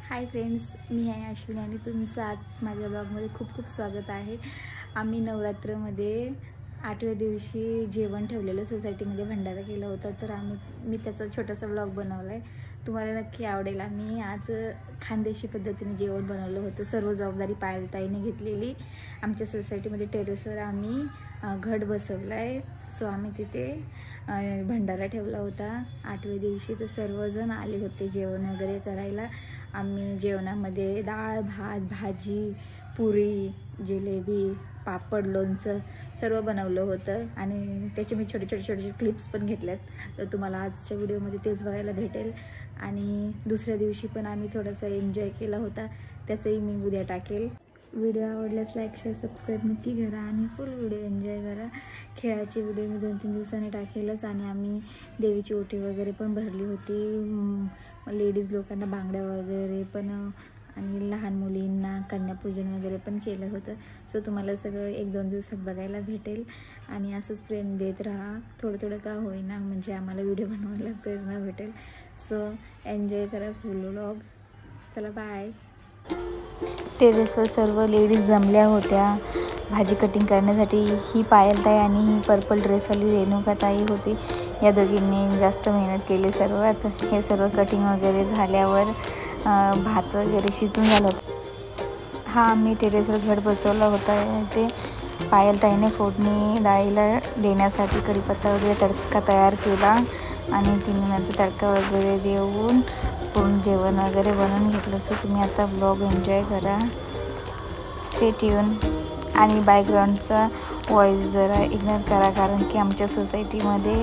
Hi friends, मी आहे अश्विनी आणि तुमचं आज माझ्या ब्लॉगमध्ये खूप खूप स्वागत आहे। आम्ही नवरात्रमध्ये 8व्या दिवशी जेवण ठेवलेलं, सोसायटीमध्ये भंडारा केला होता, तर मी त्याचा छोटासा ब्लॉग बनवला आहे, तुम्हाला नक्की आवडेल। आम्ही आज खानदेशी पद्धतीने जेवण बनवलं होतं, सर्व जबाबदारी पायलताईने घेतलेली। आमच्या सोसायटीमध्ये टेरेसवर आम्ही घट बसवला आहे, सो आम्ही तिथे भंडारा ठेवला होता 8व्या दिवशी। तर सर्वजण आले होते जेवण वगैरे करायला। आम्ही जेवणामध्ये डाळ, भात, भाजी, पुरी, जिलेबी, पापड, लोणचं सर्व बनवलं होतं आणि त्याचे मी छोटे छोटे क्लिप्स पण घेतल्यात, तर तुम्हाला आजच्या व्हिडिओमध्ये तेच बघायला भेटेल। आणि दुसऱ्या दिवशी पण आम्ही थोडासा एन्जॉय केला होता, त्याचंही मी उद्या टाकेल। व्हिडिओ आवडल्यास लाईक, शेअर, सबस्क्राईब नक्की करा आणि फुल व्हिडिओ एन्जॉय करा। खेळाची व्हिडिओ मी 2-3 दिवसांनी टाकेलच। आणि आम्ही देवीची ओटी वगैरे पण भरली होती, लेडीज लोकांना बांगड्या वगैरे पण, आणि लहान मुलींना कन्यापूजन वगैरे पण केलं होतं। सो तुम्हाला सगळं 1-2 दिवसात बघायला भेटेल आणि असंच प्रेम देत राहा, थोडं थोडं का होईना, म्हणजे आम्हाला व्हिडिओ बनवायला प्रेरणा भेटेल। सो एन्जॉय करा फुल व्लॉग। चला बाय। टेरेसवर सर्व लेडीज जमल्या होत्या भाजी कटिंग करण्यासाठी। ही पायलताई आणि ही पर्पल ड्रेसवाली रेणुकाताई होती, या दोघींनी जास्त मेहनत केली सर्वात। हे सर्व कटिंग वगैरे झाल्यावर भात वगैरे शिजून झालं होतं। हा आम्ही टेरेसवर घट बसवला होता, ते पायलताईने फोडणी डाळीला देण्यासाठी कढीपत्ता वगैरे तडका तयार केला आणि तिने नंतर तडका वगैरे देऊन पूर्ण जेवण वगैरे बनवून घेतलं। सो तुम्ही आता ब्लॉग एन्जॉय करा, स्टे ट्यून। आणि बॅकग्राऊंडचा व्हॉइस जरा इग्नोर करा, कारण की आमच्या सोसायटीमध्ये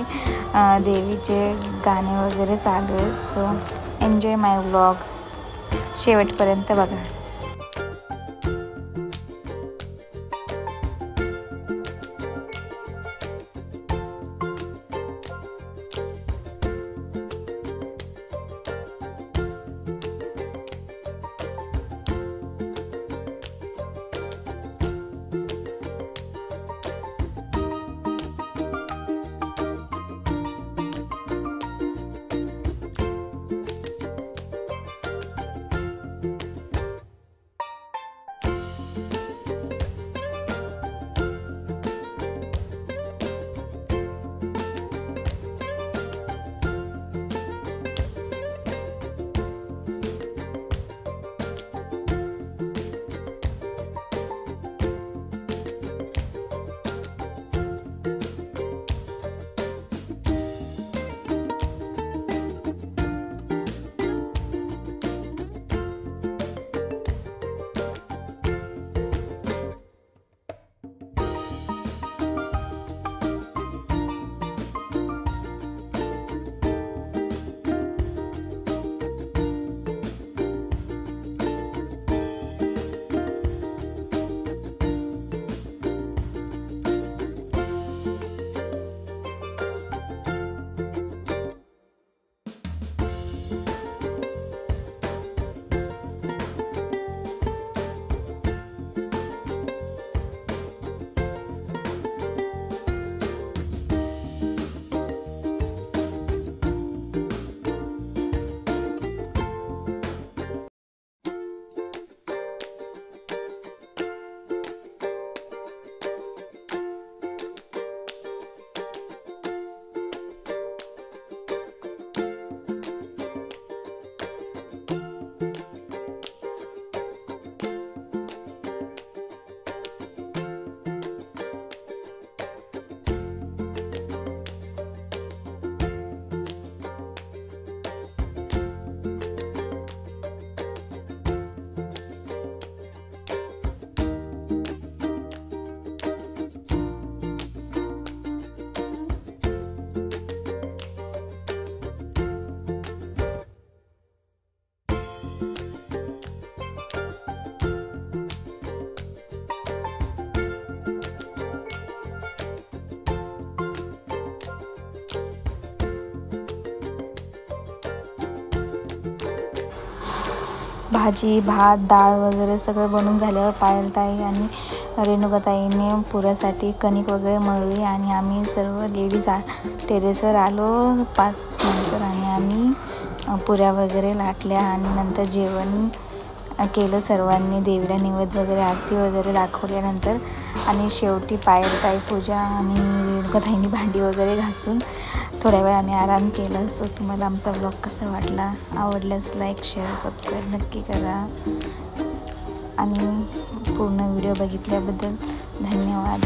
देवीचे गाणे वगैरे चालू आहेत। सो एन्जॉय माय व्लॉग, शेवटपर्यंत बघा। भाजी, भात, डाळ वगैरे सगळं बनवून झाल्यावर पायलताई आणि रेणुकाताईने पुऱ्यासाठी कणिक वगैरे मळली आणि आम्ही सर्व लेडीज टेरेसवर आलो 5 नंतर आणि आम्ही पुऱ्या वगैरे लाटल्या आणि नंतर जेवण केलं सर्वांनी. देवीला निवेद वगैरे, आरती वगैरे दाखवल्यानंतर आणि शेवटी पाय पूजा आणि रेणुकाताईंनी भांडी वगैरे घासून थोड्या वेळ आम्ही आराम केला. सो तुम्हाला आमचा ब्लॉग कसा वाटला, आवडल्यास लाईक, शेअर, सबस्क्राईब नक्की करा आणि पूर्ण व्हिडिओ बघितल्याबद्दल धन्यवाद.